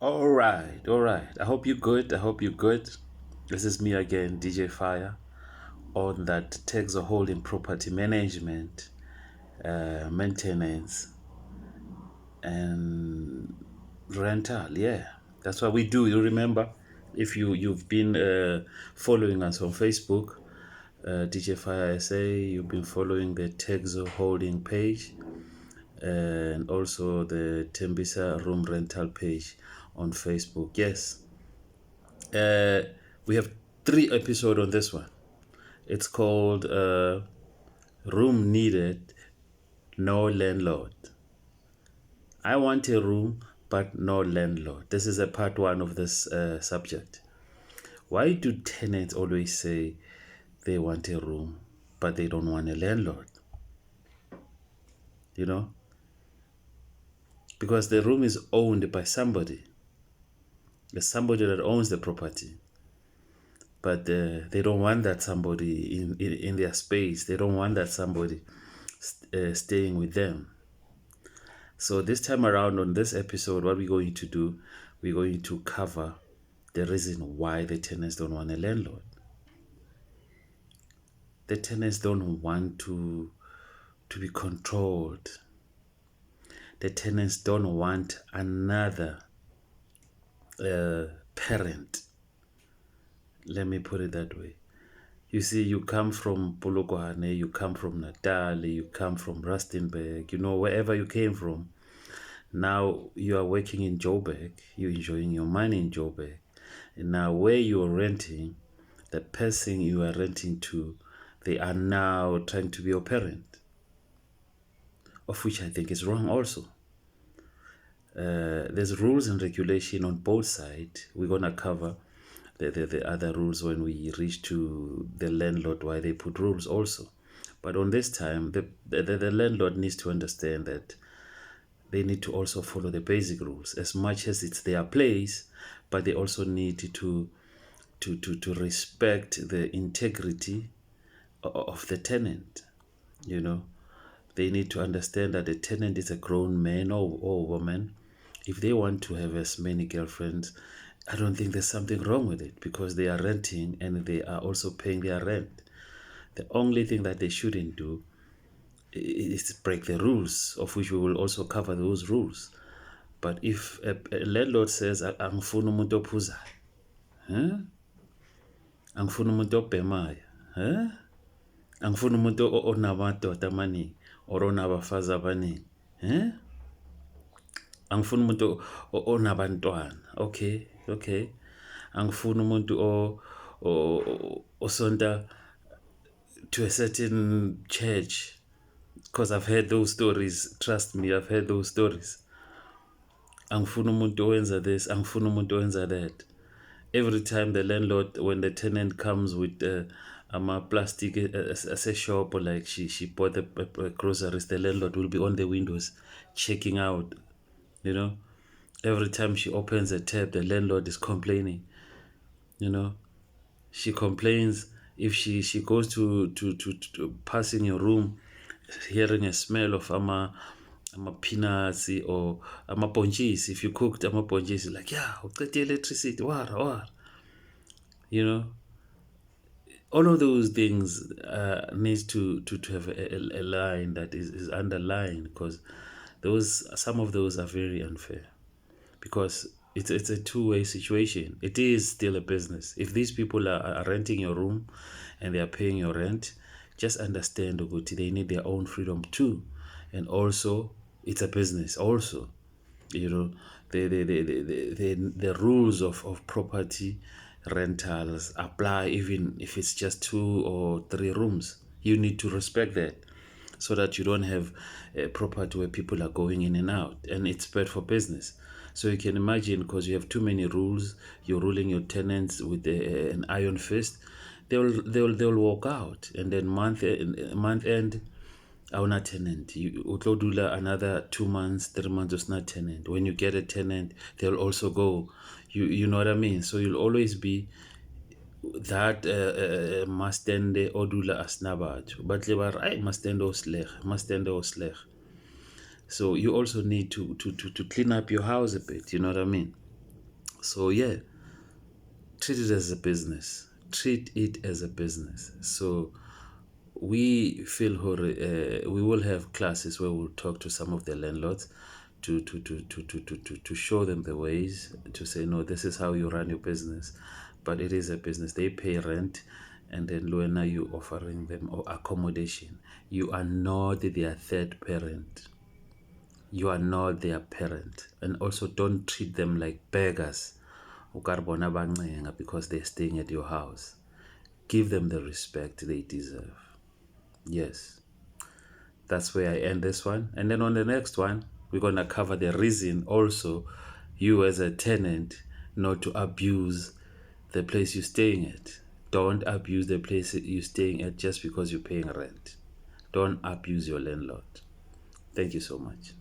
All right. I hope you're good. I hope you're good. This is me again, DJ Fire, on that takes a hold in property management, maintenance, and rental. Yeah, that's what we do. You remember, if you've been following us on Facebook, DJ Fire SA, you've been following the Texo Holding page, and also the Tembisa Room Rental page on Facebook. Yes. We have 3 episodes on this one. It's called Room Needed, No Landlord. I want a room, but no landlord. This is a part one of this subject. Why do tenants always say they want a room, but they don't want a landlord? You know? Because the room is owned by somebody. There's somebody that owns the property. But they don't want that somebody in their space. They don't want that somebody staying with them. So this time around on this episode, what we're going to do, we're going to cover the reason why the tenants don't want a landlord. The tenants don't want to be controlled. The tenants don't want another parent. Let me put it that way. You see, you come from Polokwane, you come from Natal, you come from Rustenburg, wherever you came from. Now you are working in Joburg, you're enjoying your money in Joburg. And now where you're renting, the person you are renting to, they are now trying to be your parent. Of which I think is wrong also. There's rules and regulation on both sides. We're going to cover the other rules when we reach to the landlord, why they put rules also. But on this time, the landlord needs to understand that they need to also follow the basic rules as much as it's their place, but they also need to respect the integrity of the tenant. They need to understand that the tenant is a grown man or woman. If they want to have as many girlfriends, I don't think there's something wrong with it, because they are renting and they are also paying their rent. The only thing that they shouldn't do is break the rules, of which we will also cover those rules. But if a landlord says, angifuni umuntu ophuzayo, angifuni umuntu obhemayo, angifuni umuntu onamadoda amaningi or onabafazi abaningi, angifuni umuntu onabantwana. Okay. Angifuni umuntu osonta to a certain church, because I've heard those stories. Trust me, I've heard those stories. Angifuni umuntu owenza this, angifuni umuntu owenza that. Every time the landlord, when the tenant comes with plastic as a shop, or like she bought the groceries, the landlord will be on the windows checking out. Every time she opens a tap, the landlord is complaining. She complains if she goes to pass in your room, hearing a smell of peanuts or amabhontshisi. If you cooked amabhontshisi, like, yeah, uqede electricity, wara. All of those things needs to have a line that is underlined, because some of those are very unfair, because it's a two-way situation. It is still a business. If these people are renting your room and they are paying your rent, just understand that they need their own freedom too. And also, it's a business also. The rules of property rentals apply even if it's just 2 or 3 rooms. You need to respect that, so that you don't have a property where people are going in and out, and it's bad for business. So you can imagine, because you have too many rules, you're ruling your tenants with an iron fist. They'll walk out, and then month end, awuna tenant. You utlodula another 2 months, 3 months, it's not tenant. When you get a tenant, they'll also go. You know what I mean? So you'll always be that mastende odula asnabat, but lebar ay mastende oslech. So you also need to clean up your house a bit. You know what I mean? So yeah, treat it as a business. Treat it as a business. So we will have classes where we'll talk to some of the landlords to show them the ways, to say no, this is how you run your business. But it is a business. They pay rent, and then Luena, you offering them or accommodation. You are not their third parent. You are not their parent. And also don't treat them like beggars because they're staying at your house. Give them the respect they deserve. Yes, that's where I end this one. And then on the next one, we're going to cover the reason also you as a tenant not to abuse the place you're staying at. Don't abuse the place you're staying at just because you're paying rent. Don't abuse your landlord. Thank you so much.